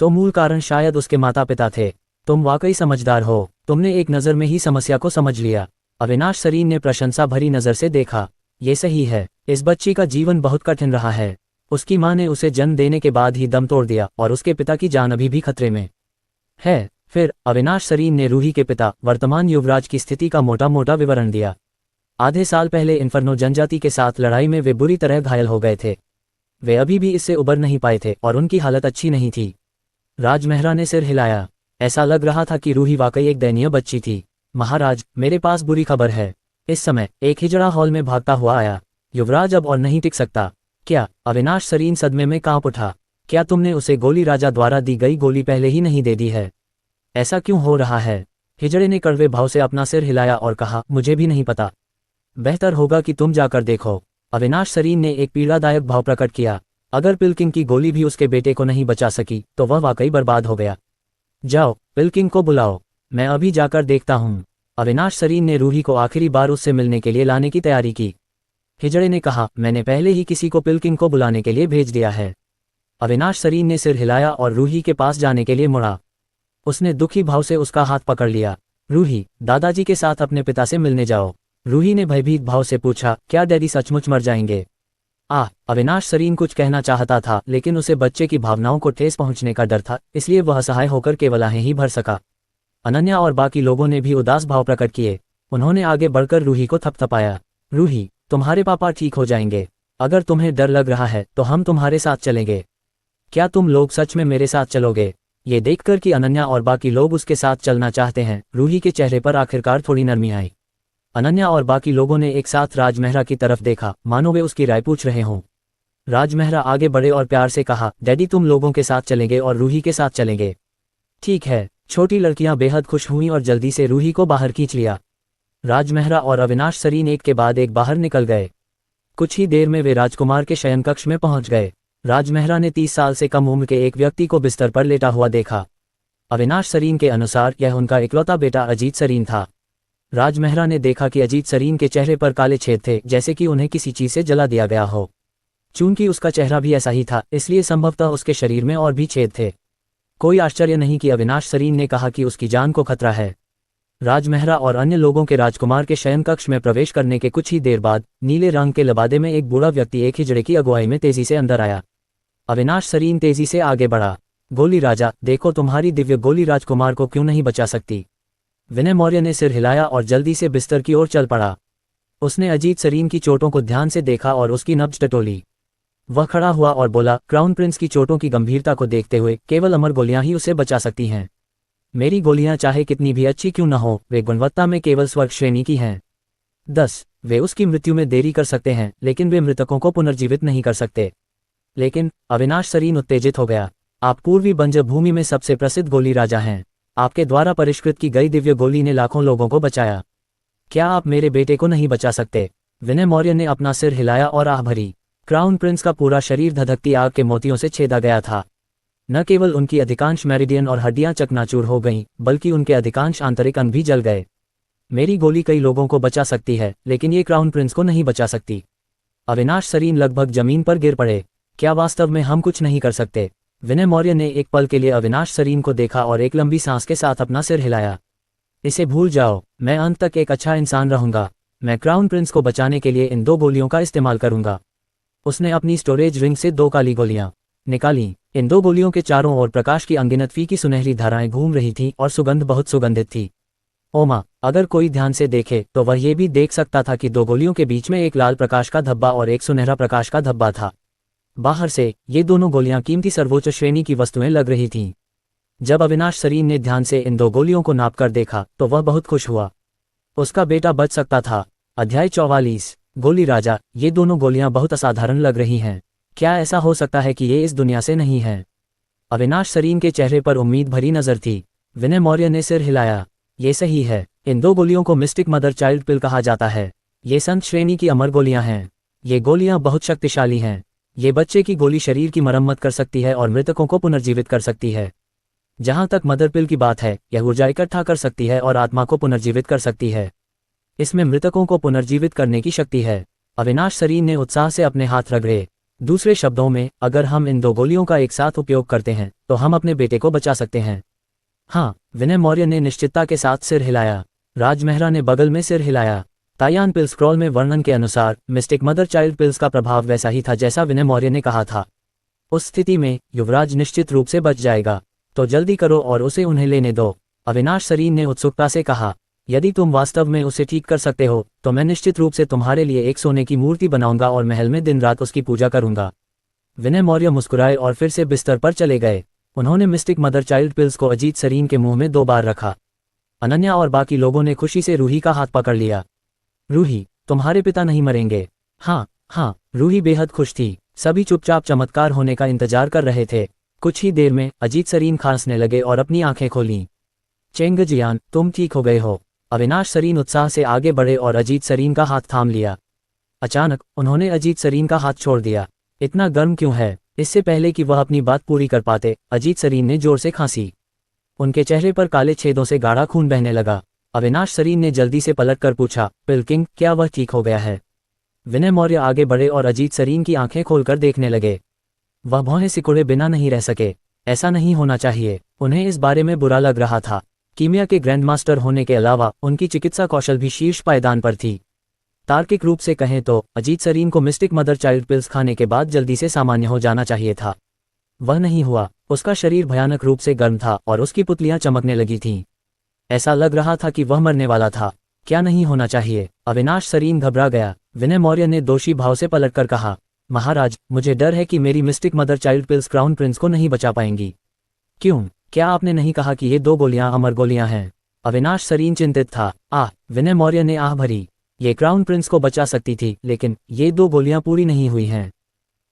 तो मूल कारण शायद उसके माता पिता थे। तुम वाकई समझदार हो, तुमने एक नज़र में ही समस्या को समझ लिया। अविनाश, सरीन ने प्रशंसा भरी नज़र से देखा। ये सही है, इस बच्ची का जीवन बहुत कठिन रहा है। उसकी माँ ने उसे जन्म देने के बाद ही दम तोड़ दिया और उसके पिता की जान अभी भी खतरे में है। फिर अविनाश, सरीन ने रूही के पिता वर्तमान युवराज की स्थिति का मोटा मोटा विवरण दिया। आधे साल पहले इन्फर्नो जनजाति के साथ लड़ाई में वे बुरी तरह घायल हो गए थे। वे अभी भी इससे उबर नहीं पाए थे और उनकी हालत अच्छी नहीं थी। राजमहरा ने सिर हिलाया। ऐसा लग रहा था कि रूही वाकई एक दयनीय बच्ची थी। महाराज, मेरे पास बुरी खबर है। इस समय एक हिजड़ा हॉल में भागता हुआ आया। युवराज अब और नहीं टिक सकता। क्या? अविनाश, सरीन सदमे में कांप उठा। क्या तुमने उसे गोली राजा द्वारा दी गई गोली पहले ही नहीं दे दी है? ऐसा क्यों हो रहा है? हिजड़े ने कड़वे भाव से अपना सिर हिलाया और कहा, मुझे भी नहीं पता। बेहतर होगा कि तुम जाकर देखो। अविनाश, सरीन ने एक पीड़ादायक भाव प्रकट किया। अगर पिल्किंग की गोली भी उसके बेटे को नहीं बचा सकी तो वह वाकई बर्बाद हो गया। जाओ, पिल्किंग को बुलाओ, मैं अभी जाकर देखता हूँ। अविनाश, सरीन ने रूही को आखिरी बार उससे मिलने के लिए लाने की तैयारी की। हिजड़े ने कहा, मैंने पहले ही किसी को पिल्किंग को बुलाने के लिए भेज दिया है। अविनाश, सरीन ने सिर हिलाया और रूही के पास जाने के लिए मुड़ा। उसने दुखी भाव से उसका हाथ पकड़ लिया। रूही, दादाजी के साथ अपने पिता से मिलने जाओ। रूही ने भयभीत भाव से पूछा, क्या डैडी सचमुच मर जाएंगे? अविनाश, सरीन कुछ कहना चाहता था लेकिन उसे बच्चे की भावनाओं को ठेस पहुंचने का डर था, इसलिए वह असहाय होकर केवल आहें ही भर सका। अनन्या और बाकी लोगों ने भी उदास भाव प्रकट किए। उन्होंने आगे बढ़कर रूही को थपथपाया। रूही, तुम्हारे पापा ठीक हो जाएंगे। अगर तुम्हें डर लग रहा है तो हम तुम्हारे साथ चलेंगे। क्या तुम लोग सच में मेरे साथ चलोगे? ये देखकर कि अनन्या और बाकी लोग उसके साथ चलना चाहते हैं, रूही के चेहरे पर आखिरकार थोड़ी नरमी आई। अनन्या और बाकी लोगों ने एक साथ राजमेहरा की तरफ देखा, मानो वे उसकी राय पूछ रहे हों। राजमेहरा आगे बढ़े और प्यार से कहा, डैडी तुम लोगों के साथ चलेंगे और रूही के साथ चलेंगे। ठीक है। छोटी लड़कियां बेहद खुश हुईं और जल्दी से रूही को बाहर खींच लिया। राजमेहरा और अविनाश सरीन एक के बाद एक बाहर निकल गए। कुछ ही देर में वे राजकुमार के शयन कक्ष में पहुंच गए। राजमेहरा ने 30 साल से कम उम्र के एक व्यक्ति को बिस्तर पर लेटा हुआ देखा। अविनाश सरीन के अनुसार यह उनका इकलौता बेटा अजीत सरीन था। राजमेहरा ने देखा कि अजीत सरीन के चेहरे पर काले छेद थे, जैसे कि उन्हें किसी चीज से जला दिया गया हो। चूंकि उसका चेहरा भी ऐसा ही था, इसलिए संभवतः उसके शरीर में और भी छेद थे। कोई आश्चर्य नहीं कि अविनाश सरीन ने कहा कि उसकी जान को खतरा है। राजमेहरा और अन्य लोगों के राजकुमार के शयन कक्ष में प्रवेश करने के कुछ ही देर बाद नीले रंग के लबादे में एक बूढ़ा व्यक्ति एक हिजड़े की अगुवाई में तेजी से अंदर आया। अविनाश सरीन तेजी से आगे बढ़ा। गोली राजा, देखो तुम्हारी दिव्य गोली राजकुमार को क्यों नहीं बचा सकती? विनय मौर्य ने सिर हिलाया और जल्दी से बिस्तर की ओर चल पड़ा। उसने अजीत सरीन की चोटों को ध्यान से देखा और उसकी नब्ज टटोली। वह खड़ा हुआ और बोला, क्राउन प्रिंस की चोटों की गंभीरता को देखते हुए केवल अमर गोलियां ही उसे बचा सकती हैं। मेरी गोलियां चाहे कितनी भी अच्छी क्यों न हो, वे गुणवत्ता में केवल स्वर्ग श्रेणी की हैं। 10 वे उसकी मृत्यु में देरी कर सकते हैं, लेकिन वे मृतकों को पुनर्जीवित नहीं कर सकते। लेकिन अविनाश सरीन उत्तेजित हो गया। आप पूर्वी बंजर भूमि में सबसे प्रसिद्ध गोली राजा हैं। आपके द्वारा परिष्कृत की गई दिव्य गोली ने लाखों लोगों को बचाया। क्या आप मेरे बेटे को नहीं बचा सकते? विनय मौर्य ने अपना सिर हिलाया और आह भरी। क्राउन प्रिंस का पूरा शरीर धधकती आग के मोतियों से छेदा गया था। न केवल उनकी अधिकांश मेरिडियन और हड्डियां चकनाचूर हो गईं, बल्कि उनके अधिकांश आंतरिक अंग भी जल गए। मेरी गोली कई लोगों को बचा सकती है, लेकिन ये क्राउन प्रिंस को नहीं बचा सकती। अविनाश सरीन लगभग जमीन पर गिर पड़े। क्या वास्तव में हम कुछ नहीं कर सकते? विनय मौर्य ने एक पल के लिए अविनाश सरीन को देखा और एक लंबी सांस के साथ अपना सिर हिलाया। इसे भूल जाओ, मैं अंत तक एक अच्छा इंसान रहूंगा। मैं क्राउन प्रिंस को बचाने के लिए इन 2 गोलियों का इस्तेमाल करूंगा। उसने अपनी स्टोरेज रिंग से 2 काली गोलियां निकाली। इन 2 गोलियों के चारों ओर प्रकाश की अनगिनत फी की सुनहरी धाराएं घूम रही थीं और सुगंध बहुत सुगंधित थी। ओमा, अगर कोई ध्यान से देखे तो वह ये भी देख सकता था कि 2 गोलियों के बीच में एक लाल प्रकाश का धब्बा और एक सुनहरा प्रकाश का धब्बा था। बाहर से ये दोनों गोलियां कीमती सर्वोच्च श्रेणी की वस्तुएं लग रही थीं। जब अविनाश सरीन ने ध्यान से इन 2 गोलियों को नापकर देखा तो वह बहुत खुश हुआ। उसका बेटा बच सकता था। अध्याय 44। गोली राजा, ये दोनों गोलियां बहुत असाधारण लग रही हैं। क्या ऐसा हो सकता है कि ये इस दुनिया से नहीं हैं? अविनाश सरीन के चेहरे पर उम्मीद भरी नजर थी। विनय मौर्य ने सिर हिलाया। ये सही है। इन 2 गोलियों को मिस्टिक मदर चाइल्ड पिल कहा जाता है। ये संत श्रेणी की अमर गोलियां हैं। ये गोलियां बहुत शक्तिशाली हैं। ये बच्चे की गोली शरीर की मरम्मत कर सकती है और मृतकों को पुनर्जीवित कर सकती है। जहां तक मदर पिल की बात है, यह ऊर्जा इकट्ठा कर सकती है और आत्मा को पुनर्जीवित कर सकती है। इसमें मृतकों को पुनर्जीवित करने की शक्ति है। अविनाश सरीन ने उत्साह से अपने हाथ रगड़े। दूसरे शब्दों में, अगर हम इन 2 गोलियों का एक साथ उपयोग करते हैं तो हम अपने बेटे को बचा सकते हैं। हाँ, विनय मौर्य ने निश्चितता के साथ सिर हिलाया। राजमेहरा ने बगल में सिर हिलाया। तायान पिल स्क्रॉल में वर्णन के अनुसार मिस्टिक मदर चाइल्ड पिल्स का प्रभाव वैसा ही था जैसा विनय मौर्य ने कहा था। उस स्थिति में युवराज निश्चित रूप से बच जाएगा। तो जल्दी करो और उसे उन्हें लेने दो, अविनाश सरीन ने उत्सुकता से कहा। यदि तुम वास्तव में उसे ठीक कर सकते हो तो मैं निश्चित रूप से तुम्हारे लिए एक सोने की मूर्ति बनाऊंगा और महल में दिन रात उसकी पूजा करूंगा। विनय मौर्य मुस्कुराए और फिर से बिस्तर पर चले गए। उन्होंने मिस्टिक मदर चाइल्ड पिल्स को अजीत सरीन के मुंह में 2 बार रखा। अनन्या और बाकी लोगों ने खुशी से रूही का हाथ पकड़ लिया। रूही, तुम्हारे पिता नहीं मरेंगे। हाँ हाँ, रूही बेहद खुश थी। सभी चुपचाप चमत्कार होने का इंतजार कर रहे थे। कुछ ही देर में अजीत सरीन खांसने लगे और अपनी आंखें खोलीं। चेंगजियान, तुम ठीक हो गए हो। अविनाश सरीन उत्साह से आगे बढ़े और अजीत सरीन का हाथ थाम लिया। अचानक उन्होंने अजीत सरीन का हाथ छोड़ दिया। इतना गर्म क्यों है? इससे पहले कि वह अपनी बात पूरी कर पाते, अजीत सरीन ने जोर से खांसी। उनके चेहरे पर काले छेदों से गाढ़ा खून बहने लगा। अविनाश सरीन ने जल्दी से पलटकर पूछा, पिल किंग, क्या वह ठीक हो गया है? विनय मौर्य आगे बढ़े और अजीत सरीन की आंखें खोलकर देखने लगे। वह भौहें सिकुड़े बिना नहीं रह सके। ऐसा नहीं होना चाहिए। उन्हें इस बारे में बुरा लग रहा था। कीमिया के ग्रैंडमास्टर होने के अलावा उनकी चिकित्सा कौशल भी शीर्ष पायदान पर थी। तार्किक रूप से कहें तो अजीत सरीन को मिस्टिक मदर चाइल्ड पिल्स खाने के बाद जल्दी से सामान्य हो जाना चाहिए था। वह नहीं हुआ। उसका शरीर भयानक रूप से गर्म था और उसकी पुतलियां चमकने लगी थीं। ऐसा लग रहा था कि वह मरने वाला था। क्या नहीं होना चाहिए? अविनाश सरीन घबरा गया। विनय मौर्य ने दोषी भाव से पलटकर कहा, महाराज, मुझे डर है कि मेरी mistake mother child pills crown Prince को नहीं बचा पाएंगी। क्यों? क्या आपने नहीं कहा कि ये 2 गोलियां अमर गोलियां हैं? अविनाश सरीन चिंतित था। विनय मौर्य ने आह भरी। ये क्राउन प्रिंस को बचा सकती थी, लेकिन ये 2 गोलियां पूरी नहीं हुई हैं।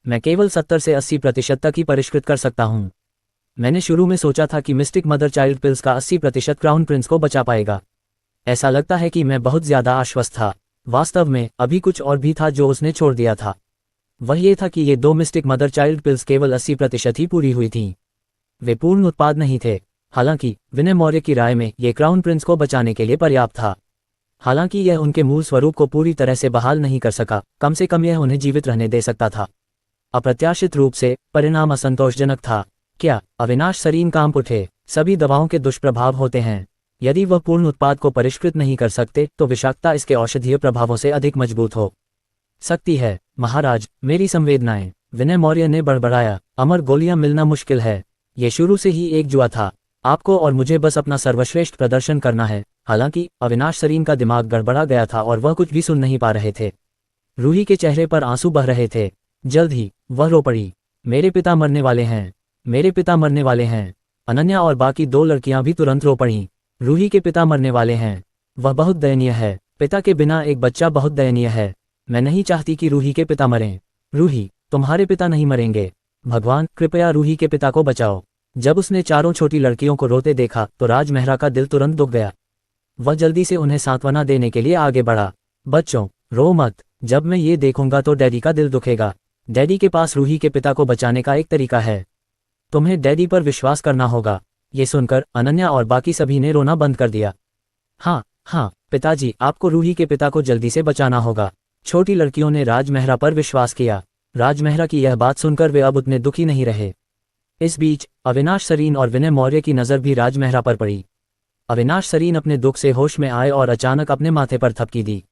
मैं केवल 70 से 80% तक ही परिष्कृत कर सकता हूं। मैंने शुरू में सोचा था कि मिस्टिक मदर चाइल्ड पिल्स का 80% क्राउन प्रिंस को बचा पाएगा। ऐसा लगता है कि मैं बहुत ज्यादा आश्वस्त था। वास्तव में अभी कुछ और भी था जो उसने छोड़ दिया था। वह ये था कि ये 2 मिस्टिक मदर चाइल्ड पिल्स केवल 80% ही पूरी हुई थीं। वे पूर्ण उत्पाद नहीं थे। हालांकि विनय मौर्य की राय में ये क्राउन प्रिंस को बचाने के लिए पर्याप्त था। हालांकि यह उनके मूल स्वरूप को पूरी तरह से बहाल नहीं कर सका, कम से कम यह उन्हें जीवित रहने दे सकता था। अप्रत्याशित रूप से परिणाम असंतोषजनक था। क्या? अविनाश सरीन कांप उठे। सभी दवाओं के दुष्प्रभाव होते हैं। यदि वह पूर्ण उत्पाद को परिष्कृत नहीं कर सकते तो विषाक्तता इसके औषधीय प्रभावों से अधिक मजबूत हो सकती है। महाराज, मेरी संवेदनाएं। विनय मौर्य ने बड़बड़ाया। अमर गोलियां मिलना मुश्किल है। ये शुरू से ही एक जुआ था। आपको और मुझे बस अपना सर्वश्रेष्ठ प्रदर्शन करना है। हालांकि अविनाश सरीन का दिमाग गड़बड़ा गया था और वह कुछ भी सुन नहीं पा रहे थे। रूही के चेहरे पर आंसू बह रहे थे। जल्द ही वह रो पड़ी। मेरे पिता मरने वाले हैं, मेरे पिता मरने वाले हैं। अनन्या और बाकी 2 लड़कियां भी तुरंत रो पड़ीं। रूही के पिता मरने वाले हैं। वह बहुत दयनीय है। पिता के बिना एक बच्चा बहुत दयनीय है। मैं नहीं चाहती कि रूही के पिता मरें। रूही, तुम्हारे पिता नहीं मरेंगे। भगवान, कृपया रूही के पिता को बचाओ। जब उसने चारों छोटी लड़कियों को रोते देखा तो राज मेहरा का दिल तुरंत दुख गया। वह जल्दी से उन्हें सांत्वना देने के लिए आगे बढ़ा। बच्चों, रो मत। जब मैं ये देखूंगा तो डैडी का दिल दुखेगा। डैडी के पास रूही के पिता को बचाने का एक तरीका है। तुम्हें डैडी पर विश्वास करना होगा। ये सुनकर अनन्या और बाकी सभी ने रोना बंद कर दिया। हाँ, पिताजी, आपको रूही के पिता को जल्दी से बचाना होगा। छोटी लड़कियों ने राज मेहरा पर विश्वास किया। राज मेहरा की यह बात सुनकर वे अब उतने दुखी नहीं रहे। इस बीच अविनाश सरीन और विनय मौर्य की नज़र भी राज मेहरा पर पड़ी। अविनाश सरीन अपने दुख से होश में आए और अचानक अपने माथे पर थपकी दी।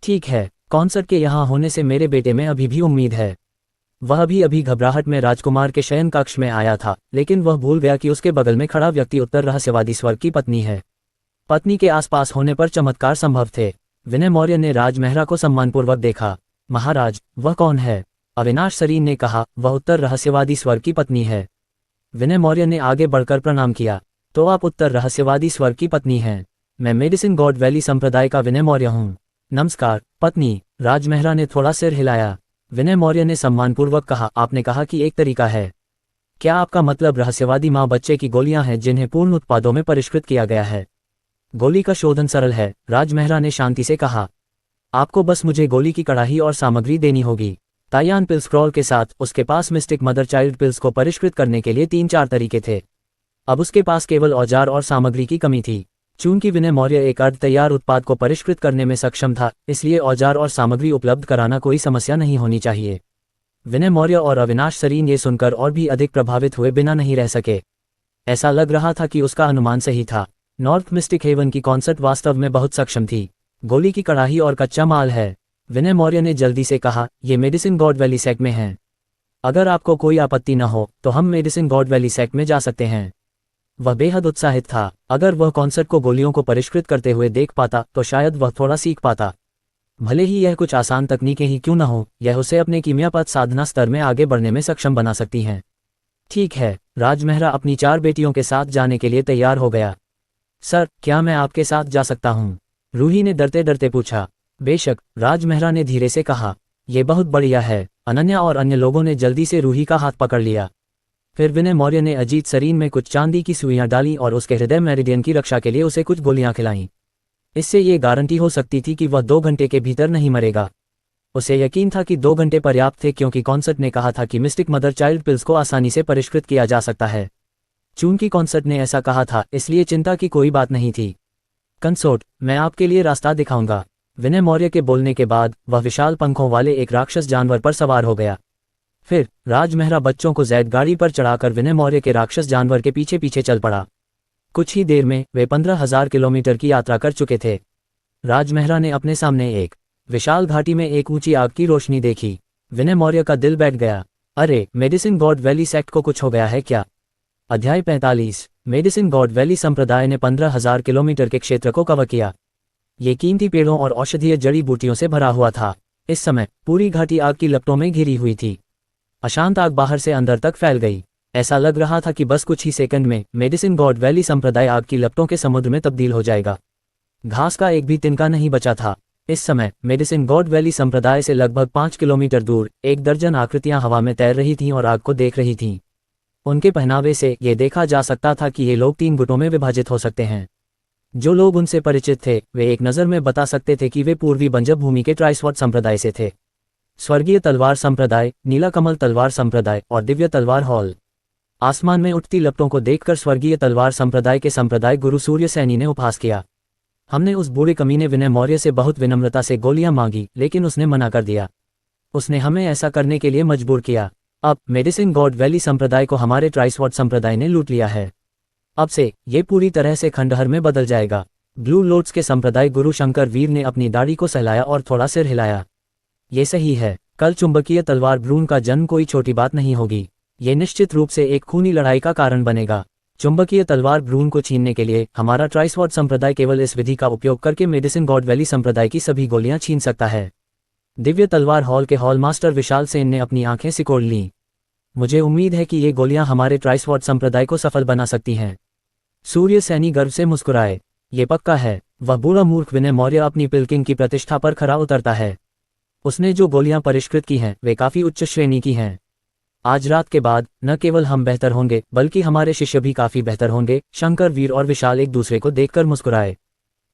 ठीक है, कॉन्सर्ट के यहाँ होने से मेरे बेटे में अभी भी उम्मीद है। वह अभी घबराहट में राजकुमार के शयन कक्ष में आया था, लेकिन वह भूल गया कि उसके बगल में खड़ा व्यक्ति उत्तर रहस्यवादी स्वर्ग की पत्नी है। पत्नी के आसपास होने पर चमत्कार संभव थे। विनय मौर्य ने राज मेहरा को सम्मानपूर्वक देखा। महाराज, वह कौन है? अविनाश सरीन ने कहा, वह उत्तर रहस्यवादी स्वर्ग की पत्नी है। विनय मौर्य ने आगे बढ़कर प्रणाम किया। तो आप उत्तर रहस्यवादी स्वर्ग की पत्नी हैं। मैं मेडिसिन गॉड वैली संप्रदाय का विनय मौर्य हूँ। नमस्कार पत्नी। राज मेहरा ने थोड़ा सिर हिलाया। विनय मौर्य ने सम्मानपूर्वक कहा, आपने कहा कि एक तरीका है। क्या आपका मतलब रहस्यवादी माँ बच्चे की गोलियां हैं जिन्हें पूर्ण उत्पादों में परिष्कृत किया गया है? गोली का शोधन सरल है, राज मेहरा ने शांति से कहा। आपको बस मुझे गोली की कड़ाही और सामग्री देनी होगी। तायान पिल्स क्रॉल के साथ उसके पास मिस्टिक मदर चाइल्ड पिल्स को परिष्कृत करने के लिए 3-4 तरीके थे। अब उसके पास केवल औजार और सामग्री की कमी थी। चूंकि विनय मौर्य एक अर्ध तैयार उत्पाद को परिष्कृत करने में सक्षम था, इसलिए औजार और सामग्री उपलब्ध कराना कोई समस्या नहीं होनी चाहिए। विनय मौर्य और अविनाश सरीन ये सुनकर और भी अधिक प्रभावित हुए बिना नहीं रह सके। ऐसा लग रहा था कि उसका अनुमान सही था। नॉर्थ मिस्टिक हेवन की कॉन्सर्ट वास्तव में बहुत सक्षम थी। गोली की कड़ाही और कच्चा माल है। विनय मौर्य ने जल्दी से कहा, ये मेडिसिन गॉड वैली सेक्ट में हैं। अगर आपको कोई आपत्ति न हो तो हम मेडिसिन गॉड वैली सेक्ट में जा सकते हैं। वह बेहद उत्साहित था। अगर वह कॉन्सर्ट को गोलियों को परिष्कृत करते हुए देख पाता तो शायद वह थोड़ा सीख पाता। भले ही यह कुछ आसान तकनीकें ही क्यों न हो, यह उसे अपने कीमियापद साधना स्तर में आगे बढ़ने में सक्षम बना सकती हैं। ठीक है, राज मेहरा अपनी 4 बेटियों के साथ जाने के लिए तैयार हो गया। सर, क्या मैं आपके साथ जा सकता हूँ? रूही ने डरते डरते पूछा। बेशक, राज मेहरा ने धीरे से कहा। यह बहुत बढ़िया है। अनन्या और अन्य लोगों ने जल्दी से रूही का हाथ पकड़ लिया। फिर विनय मौर्य ने अजीत सरीन में कुछ चांदी की सुइयां डाली और उसके हृदय मेरिडियन की रक्षा के लिए उसे कुछ गोलियां खिलाईं। इससे ये गारंटी हो सकती थी कि वह 2 घंटे के भीतर नहीं मरेगा। उसे यकीन था कि 2 घंटे पर्याप्त थे, क्योंकि कॉन्सर्ट ने कहा था कि मिस्टिक मदर चाइल्ड पिल्स को आसानी से परिष्कृत किया जा सकता है। चूंकि कॉन्सर्ट ने ऐसा कहा था, इसलिए चिंता की कोई बात नहीं थी। कंसोर्ट, मैं आपके लिए रास्ता दिखाऊंगा। विनय मौर्य के बोलने के बाद वह विशाल पंखों वाले एक राक्षस जानवर पर सवार हो गया। फिर राज मेहरा बच्चों को जैद गाड़ी पर चढ़ाकर विनय मौर्य के राक्षस जानवर के पीछे पीछे चल पड़ा। कुछ ही देर में वे 15,000 किलोमीटर की यात्रा कर चुके थे। राज मेहरा ने अपने सामने एक विशाल घाटी में एक ऊंची आग की रोशनी देखी। विनय मौर्य का दिल बैठ गया। अरे, मेडिसिन गॉड वैली सेक्ट को कुछ हो गया है क्या? अध्याय 45। मेडिसिन गॉड वैली संप्रदाय ने 15,000 किलोमीटर के क्षेत्र को कवर किया। ये कीमती पेड़ों और औषधीय जड़ी बूटियों से भरा हुआ था। इस समय पूरी घाटी आग की लपटों में घिरी हुई थी। अशांत आग बाहर से अंदर तक फैल गई। ऐसा लग रहा था कि बस कुछ ही सेकंड में मेडिसिन गॉड वैली संप्रदाय आग की लपटों के समुद्र में तब्दील हो जाएगा। घास का एक भी तिनका नहीं बचा था। इस समय मेडिसिन गॉड वैली संप्रदाय से लगभग 5 किलोमीटर दूर 1 दर्जन आकृतियां हवा में तैर रही थीं और आग को देख रही थीं। उनके पहनावे से ये देखा जा सकता था कि ये लोग 3 गुटों में विभाजित हो सकते हैं। जो लोग उनसे परिचित थे वे एक नज़र में बता सकते थे कि वे पूर्वी बंजब भूमि के ट्राइस्वॉट संप्रदाय से थे। स्वर्गीय तलवार संप्रदाय, नीला कमल तलवार संप्रदाय और दिव्य तलवार हॉल। आसमान में उठती लपटों को देखकर स्वर्गीय तलवार संप्रदाय के संप्रदाय गुरु सूर्य सैनी ने उपहास किया। हमने उस बूढ़े कमीने विनय मौर्य से बहुत विनम्रता से गोलियां मांगी, लेकिन उसने मना कर दिया। उसने हमें ऐसा करने के लिए मजबूर किया। अब मेडिसिन गॉड वैली संप्रदाय को हमारे ट्राइस्वॉट संप्रदाय ने लूट लिया है। अब से ये पूरी तरह से खंडहर में बदल जाएगा। ब्लू लोड्स के संप्रदाय गुरु शंकर वीर ने अपनी दाढ़ी को सहलाया और थोड़ा सिर हिलाया। ये सही है, कल चुंबकीय तलवार ब्रून का जन्म कोई छोटी बात नहीं होगी। ये निश्चित रूप से एक खूनी लड़ाई का कारण बनेगा। चुंबकीय तलवार ब्रून को छीनने के लिए हमारा ट्राइस्वॉट संप्रदाय केवल इस विधि का उपयोग करके मेडिसिन गॉड वैली संप्रदाय की सभी गोलियां छीन सकता है। दिव्य तलवार हॉल के हॉल मास्टर विशाल सेन ने अपनी आंखें सिकोड़ लीं। मुझे उम्मीद है कि ये गोलियां हमारे ट्राइस्वॉट संप्रदाय को सफल बना सकती हैं। सूर्य सैनी गर्व से मुस्कुराए। ये पक्का है, वह बूढ़ा मूर्ख विनय मौर्य अपनी पिल्किंग की प्रतिष्ठा पर खरा उतरता है। उसने जो गोलियां परिष्कृत की हैं वे काफी उच्च श्रेणी की हैं। आज रात के बाद न केवल हम बेहतर होंगे बल्कि हमारे शिष्य भी काफी बेहतर होंगे। शंकर वीर और विशाल एक दूसरे को देखकर मुस्कुराए।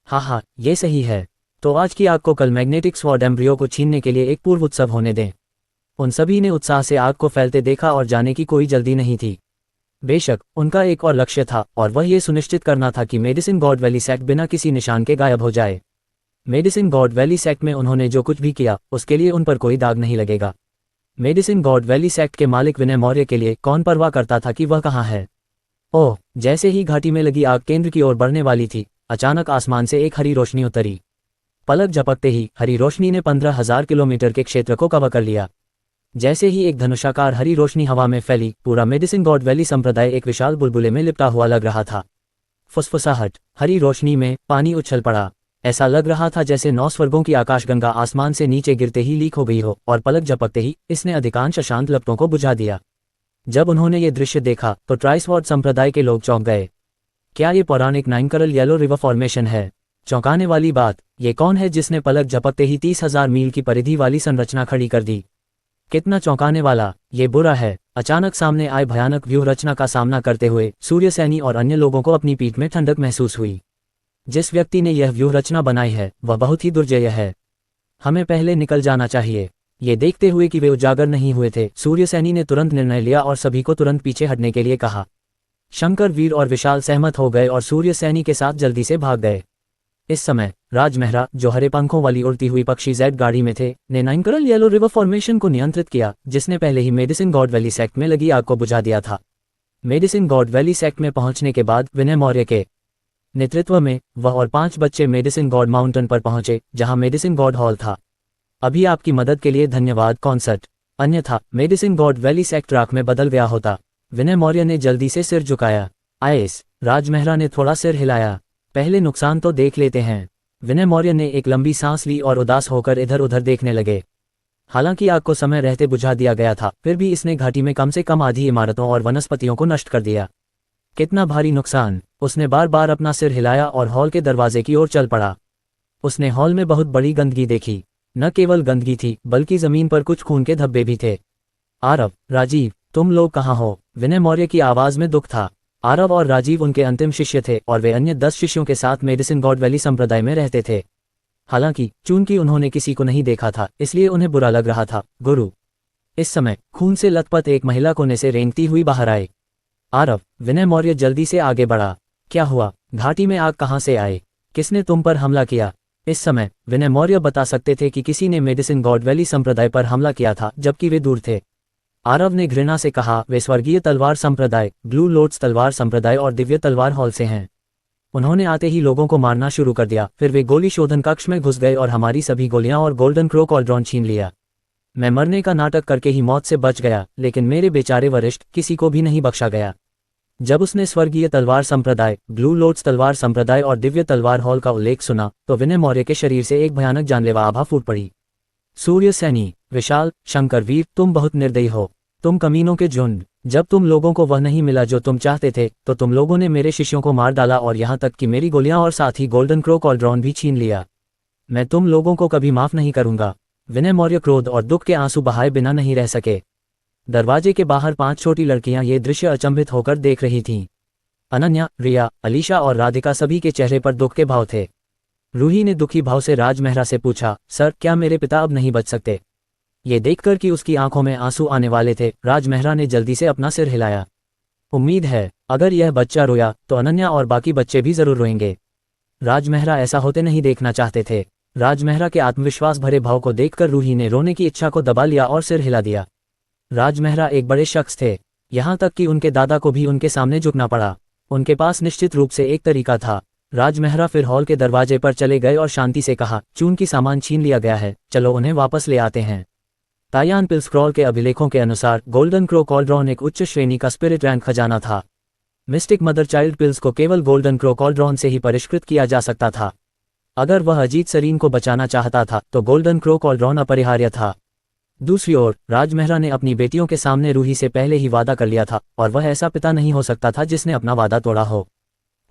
हाँ, ये सही है। तो आज की आग को कल मैग्नेटिक स्वॉर्ड एम्ब्रियो को छीनने के लिए एक पूर्व उत्सव होने दें। उन सभी ने उत्साह से आग को फैलते देखा और जाने की कोई जल्दी नहीं थी। बेशक उनका एक और लक्ष्य था और वह ये सुनिश्चित करना था कि मेडिसिन गॉड वैली सेक्ट बिना किसी निशान के गायब हो जाए। मेडिसिन गॉड वैली सेक्ट में उन्होंने जो कुछ भी किया उसके लिए उन पर कोई दाग नहीं लगेगा। मेडिसिन गॉड वैली सेक्ट के मालिक विनय मौर्य के लिए कौन परवाह करता था कि वह कहाँ है। ओह, जैसे ही घाटी में लगी आग केंद्र की ओर बढ़ने वाली थी, अचानक आसमान से एक हरी रोशनी उतरी। पलक झपकते ही हरी रोशनी ने 15,000 किलोमीटर के क्षेत्र को कवर कर लिया। जैसे ही एक धनुषाकार हरी रोशनी हवा में फैली, पूरा मेडिसिन गॉड वैली संप्रदाय एक विशाल बुलबुले में लिपटा हुआ लग रहा था। फुसफुसाहट, हरी रोशनी में पानी उछल पड़ा। ऐसा लग रहा था जैसे 9 स्वर्गों की आकाशगंगा आसमान से नीचे गिरते ही लीक हो गई हो और पलक झपकते ही इसने अधिकांश अशांत लपटों को बुझा दिया। जब उन्होंने ये दृश्य देखा तो ट्राइस्वॉट संप्रदाय के लोग चौंक गए। क्या ये पौराणिक नाइनकरल येलो रिवर फॉर्मेशन है? चौंकाने वाली बात, ये कौन है जिसने पलक झपकते ही 30,000 मील की परिधि वाली संरचना खड़ी कर दी? कितना चौंकाने वाला, ये बुरा है। अचानक सामने आए भयानक व्यूह रचना का सामना करते हुए सूर्य सैनी और अन्य लोगों को अपनी पीठ में ठंडक महसूस हुई। जिस व्यक्ति ने यह व्यूह रचना बनाई है वह बहुत ही दुर्जय है। हमें पहले निकल जाना चाहिए। ये देखते हुए कि वे उजागर नहीं हुए थे, सूर्य सैनी ने तुरंत निर्णय लिया और सभी को तुरंत पीछे हटने के लिए कहा। शंकर वीर और विशाल सहमत हो गए और सूर्य सैनी के साथ जल्दी से भाग गए। इस समय राजमेहरा, जो हरे पंखों वाली उड़ती हुई पक्षी जेड गाड़ी में थे, ने नाइनकरल येलो रिवर फॉर्मेशन को नियंत्रित किया, जिसने पहले ही मेडिसिन गॉड वैली सेक्ट में लगी आग को बुझा दिया था। मेडिसिन गॉड वैली सेक्ट में पहुंचने के बाद विनय मौर्य के नेतृत्व में वह और 5 बच्चे मेडिसिन गॉड माउंटेन पर पहुंचे, जहां मेडिसिन गॉड हॉल था। अभी आपकी मदद के लिए धन्यवाद कॉन्सर्ट, अन्यथा मेडिसिन गॉड वैली सेक्ट राख में बदल गया होता। विनय मौर्य ने जल्दी से सिर झुकाया। आइस, राजमेहरा ने थोड़ा सिर हिलाया। पहले नुकसान तो देख लेते हैं। विनय मौर्य ने एक लंबी सांस ली और उदास होकर इधर उधर देखने लगे। हालांकि आग को समय रहते बुझा दिया गया था, फिर भी इसने घाटी में कम से कम आधी इमारतों और वनस्पतियों को नष्ट कर दिया। कितना भारी नुकसान। उसने बार बार अपना सिर हिलाया और हॉल के दरवाजे की ओर चल पड़ा। उसने हॉल में बहुत बड़ी गंदगी देखी। न केवल गंदगी थी बल्कि जमीन पर कुछ खून के धब्बे भी थे। आरव, राजीव, तुम लोग कहाँ हो? विनय मौर्य की आवाज में दुख था। आरव और राजीव उनके अंतिम शिष्य थे और वे अन्य 10 शिष्यों के साथ मेडिसिन गॉड वैली संप्रदाय में रहते थे। हालांकि चूंकि उन्होंने किसी को नहीं देखा था, इसलिए उन्हें बुरा लग रहा था। गुरु, इस समय खून से लथपथ एक महिला कोने से रेंगती हुई बाहर आए। आरव, विनय मौर्य जल्दी से आगे बढ़ा। क्या हुआ? घाटी में आग कहाँ से आए? किसने तुम पर हमला किया? इस समय विनय मौर्य बता सकते थे कि किसी ने मेडिसिन गॉड वैली संप्रदाय पर हमला किया था, जबकि वे दूर थे। आरव ने घृणा से कहा, वे स्वर्गीय तलवार संप्रदाय, ब्लू लोड्स तलवार संप्रदाय और दिव्य तलवार हॉल से हैं। उन्होंने आते ही लोगों को मारना शुरू कर दिया। फिर वे गोली शोधन कक्ष में घुस गए और हमारी सभी गोलियां और गोल्डन क्रो कॉल्ड्रॉन छीन लिया। मैं मरने का नाटक करके ही मौत से बच गया, लेकिन मेरे बेचारे वरिष्ठ किसी को भी नहीं बख्शा गया। जब उसने स्वर्गीय तलवार संप्रदाय, ब्लू लोर्ड्स तलवार संप्रदाय और दिव्य तलवार हॉल का उल्लेख सुना तो विनय मौर्य के शरीर से एक भयानक जानलेवा आभा फूट पड़ी। सूर्य सैनी, विशाल, शंकरवीर, तुम बहुत निर्दयी हो। तुम कमीनों के झुंड। जब तुम लोगों को वह नहीं मिला जो तुम चाहते थे तो तुम लोगों ने मेरे शिष्यों को मार डाला और यहाँ तक कि मेरी गोलियां और साथ ही गोल्डन क्रो कॉल्ड्रॉन भी छीन लिया। मैं तुम लोगों को कभी माफ नहीं करूंगा। विनय मौर्य क्रोध और दुख के आंसू बहाए बिना नहीं रह सके। दरवाजे के बाहर 5 छोटी लड़कियां ये दृश्य अचंभित होकर देख रही थीं। अनन्या, रिया, अलीशा और राधिका सभी के चेहरे पर दुख के भाव थे। रूही ने दुखी भाव से राजमहरा से पूछा, सर क्या मेरे पिता अब नहीं बच सकते? ये देखकर कि उसकी आंखों में आंसू आने वाले थे, राजमहरा ने जल्दी से अपना सिर हिलाया। उम्मीद है अगर यह बच्चा रोया तो अनन्या और बाकी बच्चे भी जरूर रोएंगे। राजमहरा ऐसा होते नहीं देखना चाहते थे। राजमहरा के आत्मविश्वास भरे भाव को देखकर रूही ने रोने की इच्छा को दबा लिया और सिर हिला दिया। राजमहरा एक बड़े शख्स थे, यहाँ तक कि उनके दादा को भी उनके सामने झुकना पड़ा। उनके पास निश्चित रूप से एक तरीका था। राजमहरा फिर हॉल के दरवाजे पर चले गए और शांति से कहा, चून की सामान छीन लिया गया है, चलो उन्हें वापस ले आते हैं। तायान पिल्सक्रॉल के अभिलेखों के अनुसार गोल्डन क्रो कॉल्ड्रॉन एक उच्च श्रेणी का स्पिरिट रैंक खजाना था। मिस्टिक मदर चाइल्ड पिल्स को केवल गोल्डन क्रो कॉल्ड्रॉन से ही परिष्कृत किया जा सकता था। अगर वह अजीत सरीन को बचाना चाहता था तो गोल्डन क्रो कॉल्ड्रॉन अपरिहार्य था। दूसरी ओर राजमहरा ने अपनी बेटियों के सामने रूही से पहले ही वादा कर लिया था और वह ऐसा पिता नहीं हो सकता था जिसने अपना वादा तोड़ा हो।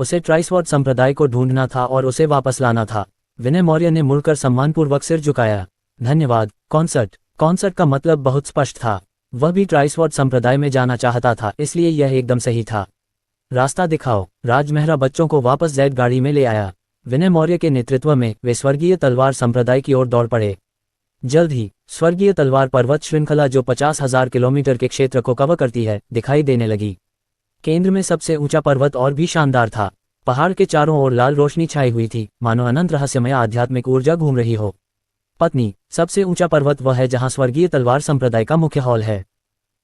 उसे ट्राइस्वॉर्ड संप्रदाय को ढूंढना था और उसे वापस लाना था। विनय मौर्य ने मुड़कर सम्मानपूर्वक सिर झुकाया। धन्यवाद। कॉन्सर्ट का मतलब बहुत स्पष्ट था। वह भी ट्राइस्वॉर्ड संप्रदाय में जाना चाहता था, इसलिए यह एकदम सही था। रास्ता दिखाओ। राजमहरा बच्चों को वापस जेड गाड़ी में ले आया। विनय मौर्य के नेतृत्व में वे स्वर्गीय तलवार संप्रदाय की ओर दौड़ पड़े। जल्द ही स्वर्गीय तलवार पर्वत श्रृंखला जो 50,000 किलोमीटर के क्षेत्र को कवर करती है दिखाई देने लगी। केंद्र में सबसे ऊंचा पर्वत और भी शानदार था। पहाड़ के चारों ओर लाल रोशनी छाई हुई थी, मानो अनंत रहस्यमय आध्यात्मिक ऊर्जा घूम रही हो। पत्नी, सबसे ऊंचा पर्वत वह है जहां स्वर्गीय तलवार संप्रदाय का मुख्य हॉल है।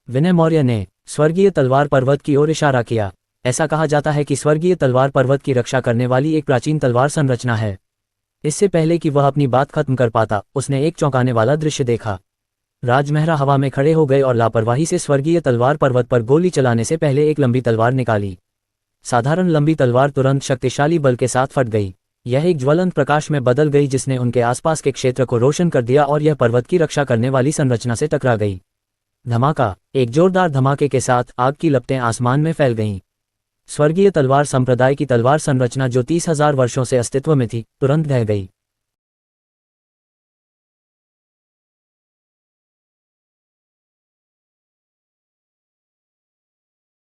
विनय मौर्य ने स्वर्गीय तलवार पर्वत की ओर इशारा किया। ऐसा कहा जाता है कि स्वर्गीय तलवार पर्वत की रक्षा करने वाली एक प्राचीन तलवार संरचना है। इससे पहले कि वह अपनी बात खत्म कर पाता, उसने एक चौंकाने वाला दृश्य देखा। राजमहरा हवा में खड़े हो गए और लापरवाही से स्वर्गीय तलवार पर्वत पर गोली चलाने से पहले एक लंबी तलवार निकाली। साधारण लंबी तलवार तुरंत शक्तिशाली बल के साथ फट गई। यह एक ज्वलंत प्रकाश में बदल गई जिसने उनके आसपास के क्षेत्र को रोशन कर दिया और यह पर्वत की रक्षा करने वाली संरचना से टकरा गई। धमाका। एक जोरदार धमाके के साथ आग की लपटें आसमान में फैल गईं। स्वर्गीय तलवार संप्रदाय की तलवार संरचना जो 30,000 वर्षों से अस्तित्व में थी, तुरंत ढह गई।